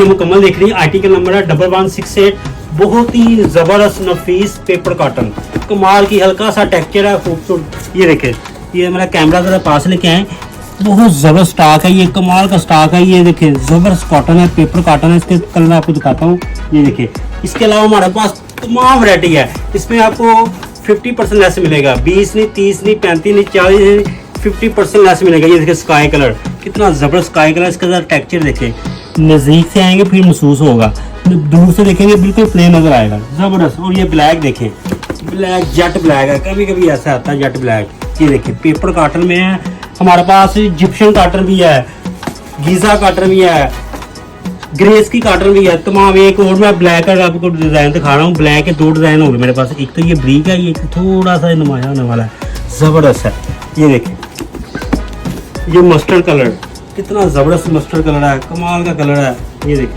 मुकम्मल देख रही है। आर्टिकल नंबर है 1168। बहुत ही जबरदस्त नफीस पेपर कॉटन, कमाल की, हल्का सा टेक्सचर है, खूबसूरत। ये देखे, ये मेरा कैमरा जरा पास लेके आए, बहुत जबरदस्त स्टॉक है, ये कमाल का स्टॉक है। ये देखे जबरदस्त कॉटन है, पेपर कॉटन है। इसके कलर मैं आपको दिखाता हूँ, ये देखिए। इसके अलावा हमारे पास तमाम वैरायटी है। इसमें आपको 50% लेस मिलेगा, 20 नहीं, 30 नहीं, 35 नहीं, 40 नहीं, 50% लेस मिलेगा। ये देखिए स्काई कलर, कितना जबरदस्त स्काई कलर। इसका जरा टेक्सचर देखें, नजदीक से आएंगे फिर महसूस होगा, दूर से देखेंगे बिल्कुल प्लेन नजर आएगा, जबरदस्त। और ये ब्लैक देखें, ब्लैक जेट ब्लैक है, कभी कभी ऐसा आता है जेट ब्लैक। ये देखिए पेपर कॉटन में है हमारे पास, इजिप्शियन कॉटन भी है, गीजा कॉटन भी है, ग्रेस की कॉटन भी है, तमाम। एक और मैं ब्लैक का आपको डिजाइन दिखा रहा हूँ। ब्लैक के 2 डिजाइन हो गए मेरे पास, एक तो ये ब्रीक है, ये थोड़ा सा नुमाया होने वाला है, जबरदस्त है। ये देखिए, ये मस्टर्ड कलर, कितना जबरदस्त मस्टर्ड कलर है, कमाल का कलर है। ये देखिए।